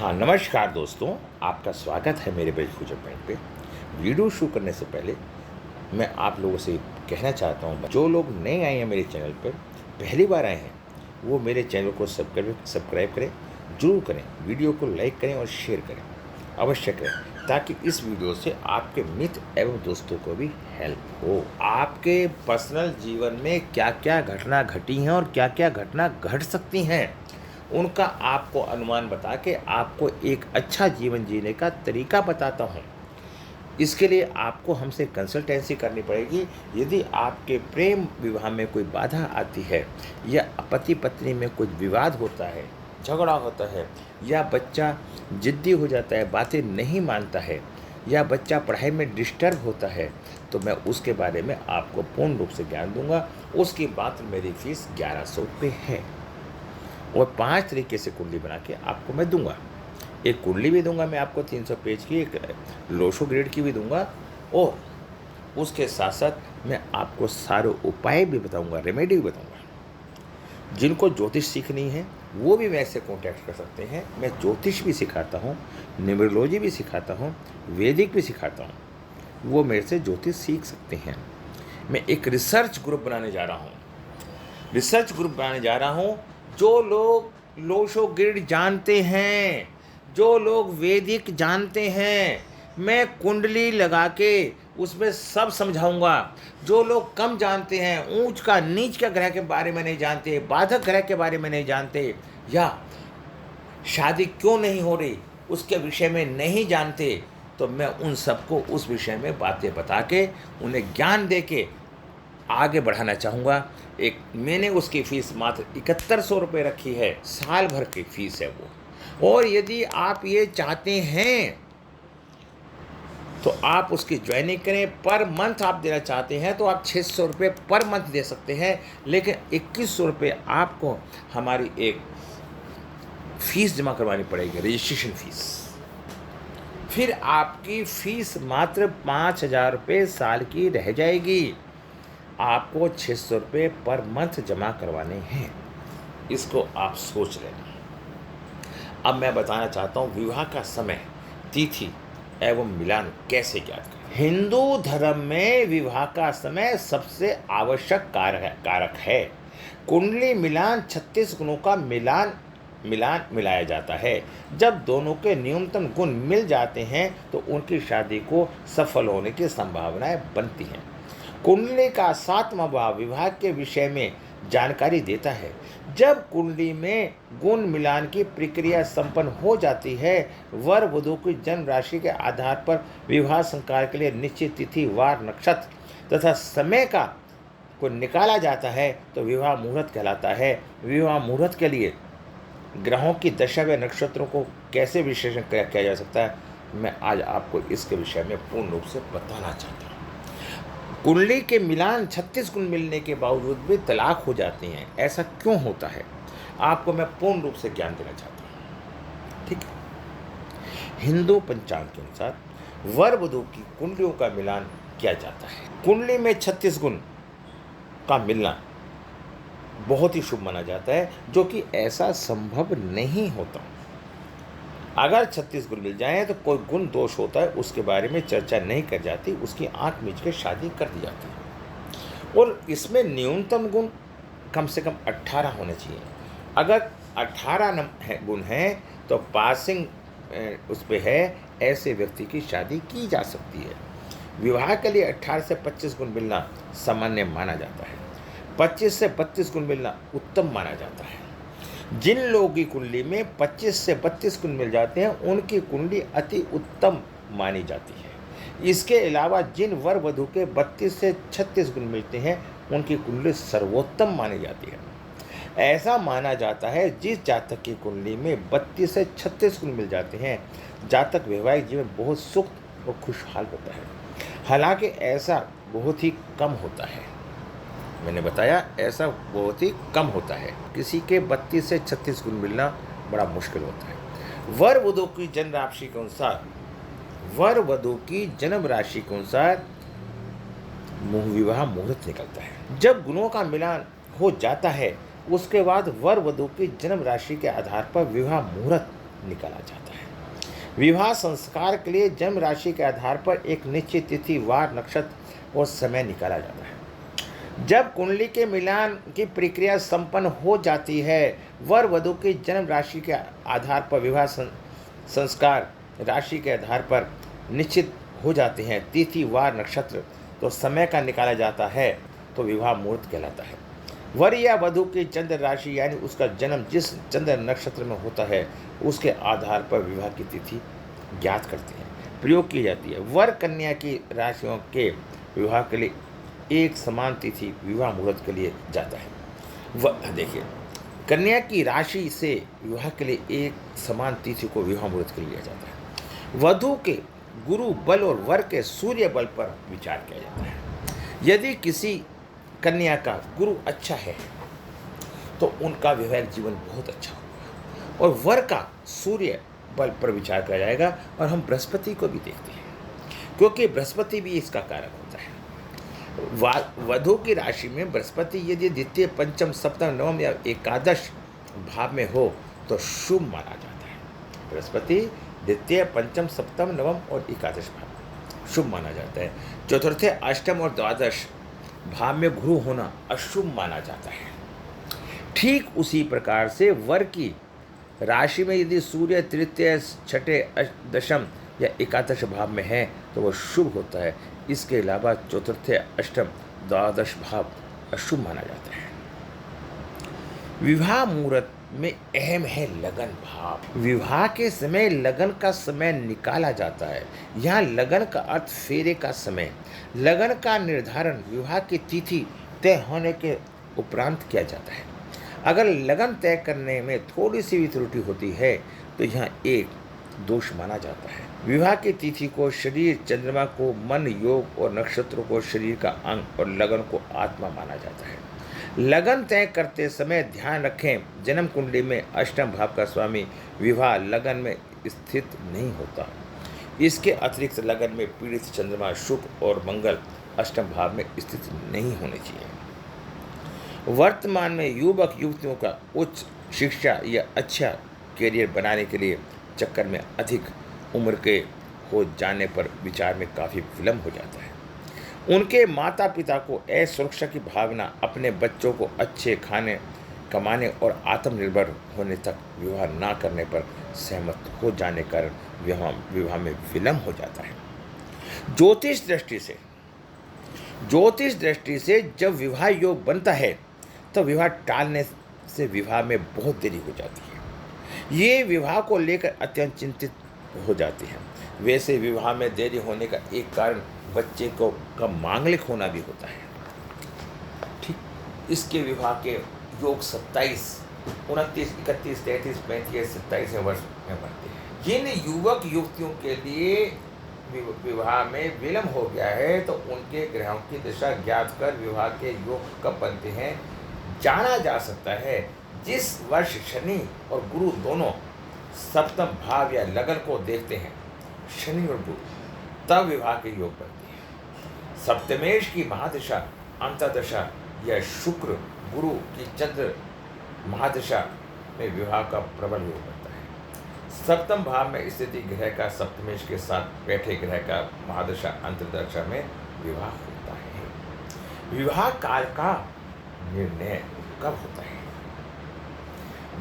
हाँ, नमस्कार दोस्तों, आपका स्वागत है मेरे पेज फ्यूचर पॉइंट पे। वीडियो शुरू करने से पहले मैं आप लोगों से कहना चाहता हूँ, जो लोग नए आए हैं मेरे चैनल पर, पहली बार आए हैं, वो मेरे चैनल को सब्सक्राइब करें, ज़रूर करें, वीडियो को लाइक करें और शेयर करें, अवश्य करें, ताकि इस वीडियो से आपके मित्र एवं दोस्तों को भी हेल्प हो। आपके पर्सनल जीवन में क्या क्या घटना घटी हैं और क्या क्या घटना घट सकती हैं, उनका आपको अनुमान बता के आपको एक अच्छा जीवन जीने का तरीका बताता हूँ। इसके लिए आपको हमसे कंसल्टेंसी करनी पड़ेगी। यदि आपके प्रेम विवाह में कोई बाधा आती है, या पति पत्नी में कुछ विवाद होता है, झगड़ा होता है, या बच्चा जिद्दी हो जाता है, बातें नहीं मानता है, या बच्चा पढ़ाई में डिस्टर्ब होता है, तो मैं उसके बारे में आपको पूर्ण रूप से ज्ञान दूंगा। उसकी बात मेरी फीस 1100 रुपये है और 5 तरीके से कुंडली बना के आपको मैं दूंगा। एक कुंडली भी दूंगा मैं आपको 300 पेज की, एक लोशो ग्रेड की भी दूंगा, और उसके साथ साथ मैं आपको सारे उपाय भी बताऊंगा, रेमेडी भी बताऊंगा। जिनको ज्योतिष सीखनी है वो भी मेरे से कॉन्टैक्ट कर सकते हैं। मैं ज्योतिष भी सिखाता हूँ, न्यूमरोलॉजी भी सिखाता हूँ, वैदिक भी सिखाता हूँ, वो मेरे से ज्योतिष सीख सकते हैं। मैं एक रिसर्च ग्रुप बनाने जा रहा हूँ। जो लोग लोशो ग्रिड जानते हैं, जो लोग वैदिक जानते हैं, मैं कुंडली लगा के उसमें सब समझाऊंगा। जो लोग कम जानते हैं, ऊंच का नीच का ग्रह के बारे में नहीं जानते, बाधक ग्रह के बारे में नहीं जानते, या शादी क्यों नहीं हो रही उसके विषय में नहीं जानते, तो मैं उन सबको उस विषय में बातें बता के उन्हें ज्ञान दे के आगे बढ़ाना चाहूँगा। मैंने उसकी फ़ीस मात्र 7100 रुपये रखी है, साल भर की फ़ीस है वो। और यदि आप ये चाहते हैं तो आप उसकी ज्वाइनिंग करें। पर मंथ आप देना चाहते हैं तो आप 600 रुपये पर मंथ दे सकते हैं, लेकिन 2100 रुपये आपको हमारी एक फ़ीस जमा करवानी पड़ेगी, रजिस्ट्रेशन फ़ीस। फिर आपकी फ़ीस मात्र 5000 रुपये साल की रह जाएगी। आपको 600 रुपये पर मंथ जमा करवाने हैं, इसको आप सोच लेना। अब मैं बताना चाहता हूँ विवाह का समय, तिथि एवं मिलान कैसे ज्ञात करें। हिंदू धर्म में विवाह का समय सबसे आवश्यक कारक है। कुंडली मिलान 36 गुणों का मिलान मिलाया जाता है। जब दोनों के न्यूनतम गुण मिल जाते हैं तो उनकी शादी को सफल होने की संभावनाएं बनती हैं। कुंडली का 7वां भाव विवाह के विषय में जानकारी देता है। जब कुंडली में गुण मिलान की प्रक्रिया संपन्न हो जाती है, वर वधू की जन्म राशि के आधार पर विवाह संस्कार के लिए निश्चित तिथि, वार, नक्षत्र तथा समय को निकाला जाता है तो विवाह मुहूर्त कहलाता है। विवाह मुहूर्त के लिए ग्रहों की दशा व नक्षत्रों को कैसे विश्लेषण किया जा सकता है, मैं आज आपको इसके विषय में पूर्ण रूप से बताना चाहता हूँ। कुंडली के मिलान 36 गुण मिलने के बावजूद भी तलाक हो जाती हैं, ऐसा क्यों होता है, आपको मैं पूर्ण रूप से ज्ञान देना चाहता हूँ। ठीक है। हिंदू पंचांग के अनुसार वर वधू की कुंडलियों का मिलान किया जाता है। कुंडली में 36 गुण का मिलना बहुत ही शुभ माना जाता है, जो कि ऐसा संभव नहीं होता। अगर 36 गुण मिल जाएं तो कोई गुण दोष होता है, उसके बारे में चर्चा नहीं कर जाती, उसकी आंख मीच के शादी कर दी जाती है। और इसमें न्यूनतम गुण कम से कम 18 होने चाहिए। अगर 18 गुण हैं तो पासिंग उस पर है, ऐसे व्यक्ति की शादी की जा सकती है। विवाह के लिए 18 से 25 गुण मिलना सामान्य माना जाता है। 25 से 32 गुण मिलना उत्तम माना जाता है। जिन लोगों की कुंडली में 25 से 32 गुण मिल जाते हैं, उनकी कुंडली अति उत्तम मानी जाती है। इसके अलावा जिन वर वधू के 32 से 36 गुण मिलते हैं, उनकी कुंडली सर्वोत्तम मानी जाती है। ऐसा माना जाता है जिस जातक की कुंडली में 32 से 36 गुण मिल जाते हैं, जातक वैवाहिक जीवन बहुत सुख और खुशहाल होता है। हालांकि ऐसा बहुत ही कम होता है, मैंने बताया ऐसा बहुत ही कम होता है। किसी के 32 से 36 गुण मिलना बड़ा मुश्किल होता है। वर वधू की जन्म राशि के अनुसार विवाह मुहूर्त निकलता है। जब गुणों का मिलान हो जाता है, उसके बाद वर वधू की जन्म राशि के आधार पर विवाह मुहूर्त निकाला जाता है। विवाह संस्कार के लिए जन्म राशि के आधार पर एक निश्चित तिथि, वार, नक्षत्र और समय निकाला जाता है। जब कुंडली के मिलान की प्रक्रिया संपन्न हो जाती है, वर वधु की जन्म राशि के आधार पर विवाह संस्कार राशि के आधार पर निश्चित हो जाते हैं। तिथि, वार, नक्षत्र तो समय का निकाला जाता है तो विवाह मुहूर्त कहलाता है। वर या वधु की चंद्र राशि यानी उसका जन्म जिस चंद्र नक्षत्र में होता है उसके आधार पर विवाह की तिथि ज्ञात करते हैं, प्रयोग की जाती है। वर कन्या की राशियों के विवाह के लिए एक समान तिथि विवाह मुहूर्त के लिए जाता है। देखिए, कन्या की राशि से विवाह के लिए एक समान तिथि को विवाह मुहूर्त के लिए लिया जाता है। वधु के गुरु बल और वर के सूर्य बल पर विचार किया जाता है। यदि किसी कन्या का गुरु अच्छा है तो उनका वैवाहिक जीवन बहुत अच्छा होगा, और वर का सूर्य बल पर विचार किया जाएगा। और हम बृहस्पति को भी देखते हैं क्योंकि बृहस्पति भी इसका कारक होता है। वधु की राशि में बृहस्पति यदि द्वितीय, पंचम, सप्तम, नवम या एकादश भाव में हो तो शुभ माना जाता है। बृहस्पति द्वितीय, पंचम, सप्तम, नवम और एकादश भाव शुभ माना जाता है। चतुर्थ, अष्टम और द्वादश भाव में गुरु होना अशुभ माना जाता है। ठीक उसी प्रकार से वर की राशि में यदि सूर्य तृतीय, छठे, दशम या एकादश भाव में है तो वह शुभ होता है। इसके अलावा चतुर्थ, अष्टम, द्वादश भाव अशुभ माना जाता है। विवाह मुहूर्त में अहम है लगन भाव। विवाह के समय लगन का समय निकाला जाता है। यहाँ लगन का अर्थ फेरे का समय। लगन का निर्धारण विवाह की तिथि तय होने के उपरांत किया जाता है। अगर लगन तय करने में थोड़ी सी भी त्रुटि होती है तो यहाँ एक दोष माना जाता है। विवाह की तिथि को शरीर, चंद्रमा को मन, योग और नक्षत्रों को शरीर का अंग और लगन को आत्मा माना जाता है। लगन तय करते समय ध्यान रखें, जन्म कुंडली में अष्टम भाव का स्वामी विवाह लगन में स्थित नहीं होता। इसके अतिरिक्त लगन में पीड़ित चंद्रमा, शुभ और मंगल अष्टम भाव में स्थित नहीं होने चाहिए। वर्तमान में युवक युवतियों का उच्च शिक्षा या अच्छा करियर बनाने के लिए चक्कर में अधिक उम्र के हो जाने पर विचार में काफ़ी विलम्ब हो जाता है। उनके माता पिता को असुरक्षा की भावना, अपने बच्चों को अच्छे खाने, कमाने और आत्मनिर्भर होने तक विवाह ना करने पर सहमत हो जाने कारण विवाह में विलम्ब हो जाता है। ज्योतिष दृष्टि से जब विवाह योग बनता है तो विवाह टालने से विवाह में बहुत देरी हो जाती है। ये विवाह को लेकर अत्यंत चिंतित हो जाती हैं। वैसे विवाह में देरी होने का एक कारण बच्चे को का मांगलिक होना भी होता है। ठीक, इसके विवाह के योग 27, 29, 31, 33, 35, 27 वर्ष में बनते हैं। जिन युवक युवतियों के लिए विवाह में विलम्ब हो गया है तो उनके ग्रहों की दिशा ज्ञात कर विवाह के योग कब बनते हैं जाना जा सकता है। जिस वर्ष शनि और गुरु दोनों सप्तम भाव या लगन को देखते हैं, शनि और गुरु, तब विवाह के योग बनते हैं। सप्तमेश की महादशा, अंतर्दशा या शुक्र गुरु की चंद्र महादशा में विवाह का प्रबल योग बनता है। सप्तम भाव में स्थिति ग्रह का सप्तमेश के साथ बैठे ग्रह का महादशा अंतर्दशा में विवाह होता है। विवाह काल का निर्णय कब होता है?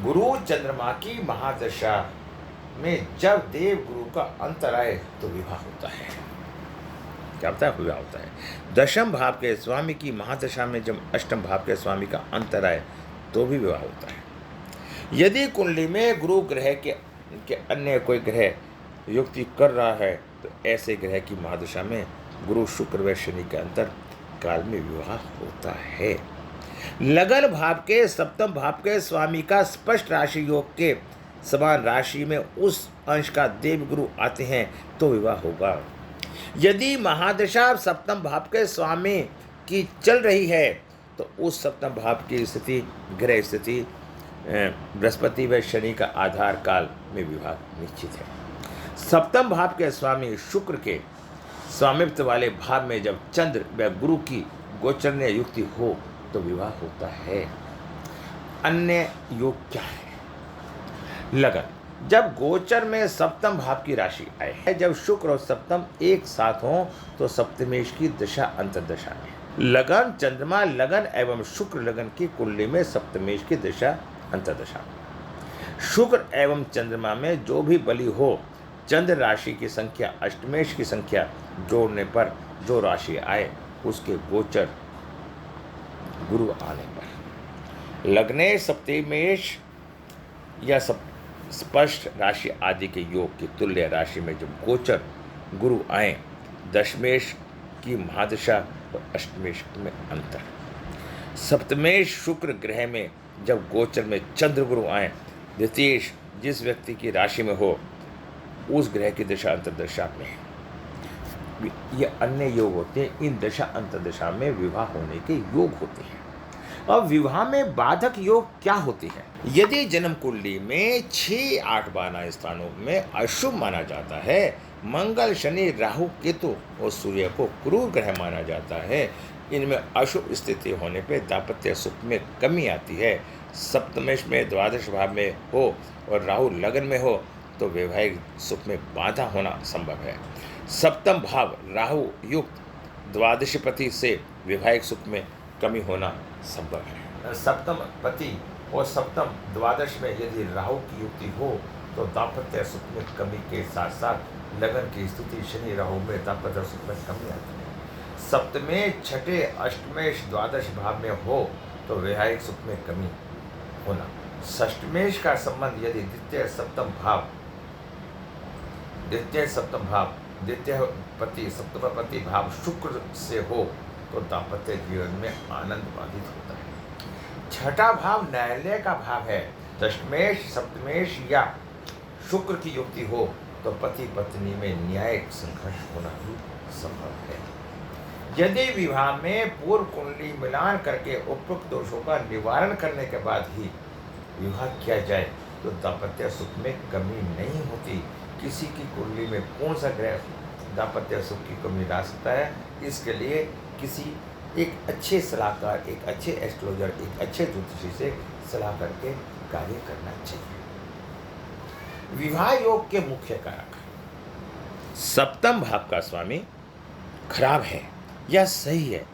गुरु चंद्रमा की महादशा में जब देव गुरु का अंतर आए तो विवाह होता है। क्या होता है? विवाह होता है। दशम भाव के स्वामी की महादशा में जब अष्टम भाव के स्वामी का अंतर आए तो भी विवाह होता है। यदि कुंडली में गुरु ग्रह के अन्य कोई ग्रह युक्ति कर रहा है तो ऐसे ग्रह की महादशा में गुरु, शुक्र व शनि के अंतर काल में विवाह होता है। लगन भाव के सप्तम भाव के स्वामी का स्पष्ट राशि योग के समान राशि में उस अंश का देव गुरु आते हैं तो विवाह होगा। यदि महादशा सप्तम भाव के स्वामी की चल रही है तो उस सप्तम भाव की स्थिति, ग्रह स्थिति, बृहस्पति व शनि का आधार काल में विवाह निश्चित है। सप्तम भाव के स्वामी शुक्र के स्वामित्व वाले भाव में जब चंद्र व गुरु की गोचरण्य युक्ति हो तो विवाह होता है। अन्य योग क्या है? लगन। जब गोचर में सप्तम भाव की राशि आए है, जब शुक्र और सप्तम एक साथ हों तो सप्तमेश की दशा अंतर्दशा में लगन चंद्रमा लगन एवं शुक्र लगन की कुंडली में सप्तमेश की दशा अंतर्दशा में शुक्र एवं चंद्रमा में जो भी बली हो, चंद्र राशि की संख्या अष्टमेश की संख्या जोड़ने पर जो राशि आए उसके गोचर गुरु आने पर लग्ने सप्तमेश या स्पष्ट राशि आदि के योग की तुल्य राशि में जब गोचर गुरु आए, दशमेश की महादशा और अष्टमेश में अंतर। सप्तमेश शुक्र ग्रह में जब गोचर में चंद्र गुरु आए, द्वितीयेश जिस व्यक्ति की राशि में हो उस ग्रह की दशा अंतर्दशा में ये अन्य योग होते हैं। इन दशा अंतर्दशा में विवाह होने के योग होते हैं। अब विवाह में बाधक योग क्या होते हैं? यदि जन्म कुंडली में 6, 8, 12 स्थानों में अशुभ माना जाता है, मंगल शनि राहु केतु और सूर्य को क्रूर ग्रह माना जाता है, इनमें अशुभ स्थिति होने पर दाम्पत्य सुख में कमी आती है। सप्तमेश में द्वादश भाव में हो और राहु लगन में हो तो वैवाहिक सुख में बाधा होना संभव है। सप्तम भाव राहु युक्त द्वादशपति से वैवाहिक सुख में कमी होना संभव है। सप्तम पति और सप्तम द्वादश में यदि राहु की युक्ति हो तो दाम्पत्य सुख में कमी के साथ साथ लगन की स्थिति शनि राहु में दाम्पत्य सुख में कमी आती है। सप्तमेश छठे अष्टमेश द्वादश भाव में हो तो वैवाहिक सुख में कमी होना। षष्टमेश का संबंध यदि द्वितीय सप्तम पति भाव शुक्र से हो तो दाम्पत्य जीवन में आनंद बाधित होता है। छठा भाव न्यायालय का भाव है। दशमेश सप्तमेश या शुक्र की युक्ति हो तो पति पत्नी में न्यायिक संघर्ष होना भी संभव है। यदि विवाह में पूर्व कुंडली मिलान करके उपरोक्त दोषों का निवारण करने के बाद ही विवाह किया जाए तो दाम्पत्य सुख में कमी नहीं होती। किसी की कुंडली में कौन सा ग्रह दाम्पत्य सुख की कमी ला सकता है, इसके लिए किसी एक अच्छे सलाहकार, एक अच्छे एस्ट्रोलॉजर, एक अच्छे ज्योतिषी से सलाह करके कार्य करना चाहिए। विवाह योग के मुख्य कारक। सप्तम भाव का स्वामी खराब है या सही है,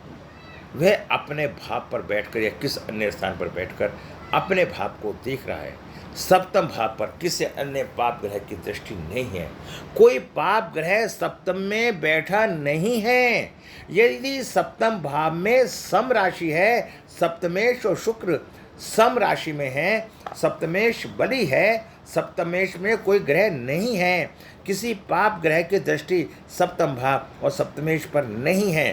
वह अपने भाव पर बैठकर या किस अन्य स्थान पर बैठकर अपने भाव को देख रहा है। सप्तम भाव पर किसी अन्य पाप ग्रह की दृष्टि नहीं है। कोई पाप ग्रह सप्तम में बैठा नहीं है। यदि सप्तम भाव में सम राशि है, सप्तमेश और शुक्र सम राशि में है, सप्तमेश बली है, सप्तमेश में कोई ग्रह नहीं है, किसी पाप ग्रह की दृष्टि सप्तम भाव और सप्तमेश पर नहीं है,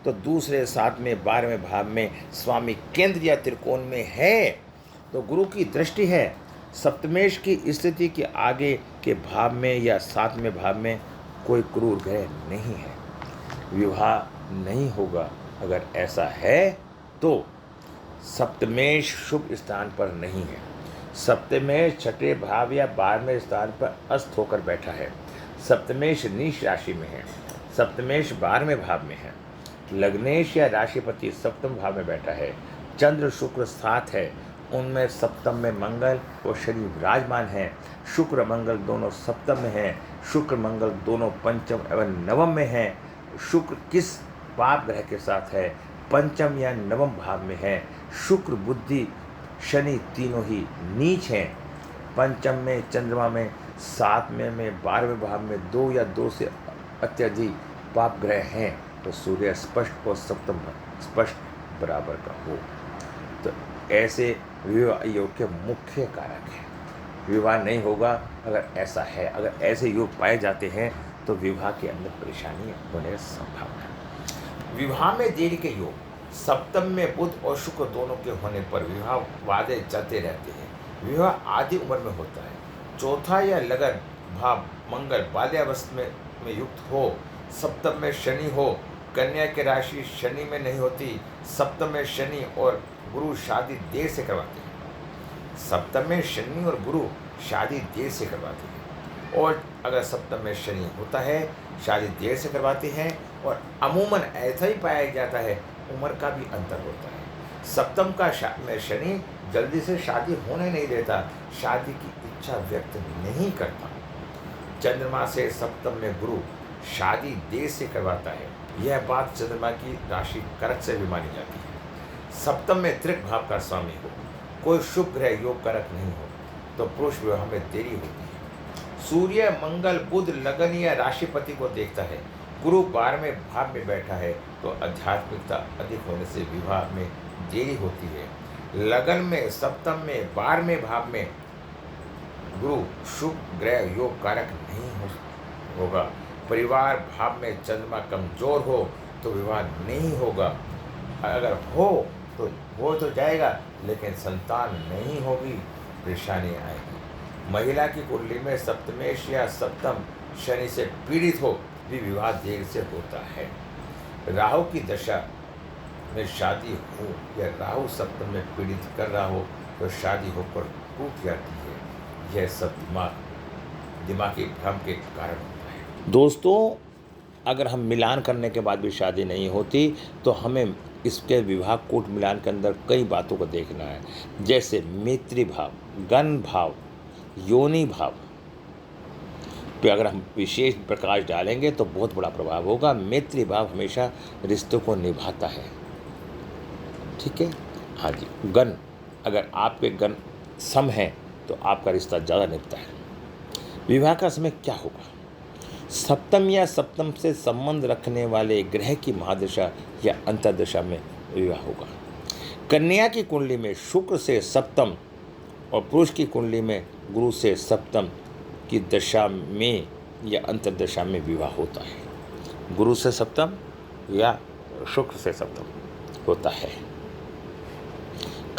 तो दूसरे 7वें 12वें भाव में स्वामी केंद्र या त्रिकोण में है तो गुरु की दृष्टि है। सप्तमेश की स्थिति के आगे के भाव में या 7वें भाव में कोई क्रूर ग्रह नहीं है, विवाह नहीं होगा। अगर ऐसा है तो सप्तमेश शुभ स्थान पर नहीं है। सप्तमेश छठे भाव या 12वें स्थान पर अस्त होकर बैठा है। सप्तमेश नीच राशि में है। सप्तमेश 12वें भाव में है। लग्नेश या राशिपति सप्तम भाव में बैठा है। चंद्र शुक्र साथ है, उनमें सप्तम में मंगल और शनि विराजमान हैं। शुक्र मंगल दोनों सप्तम में हैं। शुक्र मंगल दोनों पंचम एवं नवम में हैं। शुक्र किस पाप ग्रह के साथ है? पंचम या नवम भाव में है। शुक्र बुद्धि शनि तीनों ही नीच हैं। पंचम में चंद्रमा में, 7वें में 12वें भाव में 2 या 2 से अत्यधिक पाप ग्रह हैं तो सूर्य स्पष्ट और सप्तम स्पष्ट बराबर का हो तो ऐसे विवाह योग के मुख्य कारक हैं। विवाह नहीं होगा अगर ऐसा है। अगर ऐसे योग पाए जाते हैं तो विवाह के अंदर परेशानी होने की संभावना है। विवाह में देरी के योग। सप्तम में बुध और शुक्र दोनों के होने पर विवाह वादे चलते रहते हैं। विवाह आधी उम्र में होता है। चौथा या लगन भाव मंगल बाल्यावस्था में युक्त हो, सप्तम में शनि हो, कन्या की राशि शनि में नहीं होती। सप्तम में शनि और गुरु शादी देर से करवाते हैं। सप्तम में शनि और गुरु शादी देर से करवाते हैं। और अगर सप्तम में शनि होता है, शादी देर से करवाते हैं और अमूमन ऐसा ही पाया जाता है, उम्र का भी अंतर होता है। सप्तम का में शनि जल्दी से शादी होने नहीं देता, शादी की इच्छा व्यक्त नहीं करता। चंद्रमा से सप्तम में गुरु शादी देर से करवाता है। यह बात चंद्रमा की राशि करक से भी मानी जाती है। सप्तम में त्रिक भाव का स्वामी हो, कोई शुभ ग्रह योग करक नहीं हो तो पुरुष विवाह में देरी होती है। सूर्य, मंगल, बुध लगन या राशिपति को देखता है। गुरु 12वें भाव में बैठा है तो आध्यात्मिकता अधिक होने से विवाह में देरी होती है। लगन में, सप्तम में, 12वें भाव में गुरु शुभ ग्रह योग कारक नहीं होगा। परिवार भाव में चंद्रमा कमजोर हो तो विवाह नहीं होगा। अगर हो तो जाएगा, लेकिन संतान नहीं होगी, परेशानी आएगी। महिला की कुंडली में सप्तमेश या सप्तम शनि से पीड़ित हो भी विवाह देर से होता है। राहु की दशा में शादी हो या राहु सप्तम में पीड़ित कर रहा हो तो शादी होकर टूट जाती है। यह सब दिमागी भ्रम के कारण होता है। दोस्तों, अगर हम मिलान करने के बाद भी शादी नहीं होती तो हमें इसके विवाह कूट मिलान के अंदर कई बातों को देखना है, जैसे मैत्री भाव, गण भाव, योनि भाव पे अगर हम विशेष प्रकाश डालेंगे तो बहुत बड़ा प्रभाव होगा। मैत्री भाव हमेशा रिश्तों को निभाता है, ठीक है। हाँ जी, गण, अगर आपके गण सम हैं तो आपका रिश्ता ज़्यादा निभता है। विवाह का समय क्या होगा? सप्तम या सप्तम से संबंध रखने वाले ग्रह की महादशा या अंतर्दशा में विवाह होगा। कन्या की कुंडली में शुक्र से सप्तम और पुरुष की कुंडली में गुरु से सप्तम की दशा में या अंतर्दशा में विवाह होता है। गुरु से सप्तम या शुक्र से सप्तम होता है।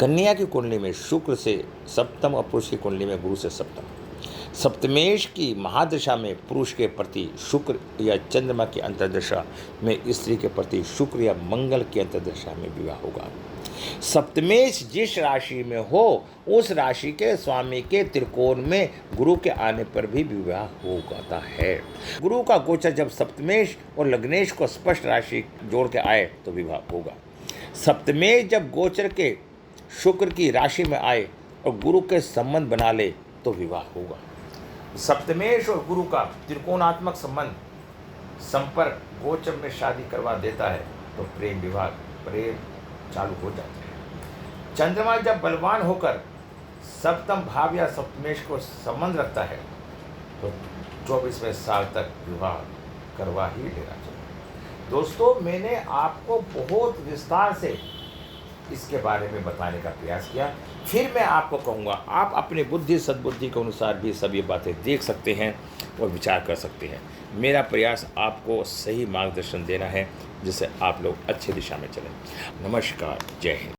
कन्या की कुंडली में शुक्र से सप्तम और पुरुष की कुंडली में गुरु से सप्तम। सप्तमेश की महादशा में पुरुष के प्रति शुक्र या चंद्रमा की अंतर्दशा में स्त्री के प्रति शुक्र या मंगल की अंतर्दशा में विवाह होगा। सप्तमेश जिस राशि में हो उस राशि के स्वामी के त्रिकोण में गुरु के आने पर भी विवाह होता है। गुरु का गोचर जब सप्तमेश और लग्नेश को स्पष्ट राशि जोड़ के आए तो विवाह होगा। सप्तमेश जब गोचर के शुक्र की राशि में आए और गुरु के संबंध बना ले तो विवाह होगा। सप्तमेश और गुरु का त्रिकोणात्मक संपर्क गोचर में शादी करवा देता है तो प्रेम चालू हो जाता है। चंद्रमा जब बलवान होकर सप्तम भाव या सप्तमेश को संबंध रखता है तो 24वें साल तक विवाह करवा ही लेना चाहिए। दोस्तों, मैंने आपको बहुत विस्तार से इसके बारे में बताने का प्रयास किया। फिर मैं आपको कहूँगा, आप अपने बुद्धि सद्बुद्धि के अनुसार भी सब ये बातें देख सकते हैं और विचार कर सकते हैं। मेरा प्रयास आपको सही मार्गदर्शन देना है जिससे आप लोग अच्छी दिशा में चलें। नमस्कार, जय हिंद।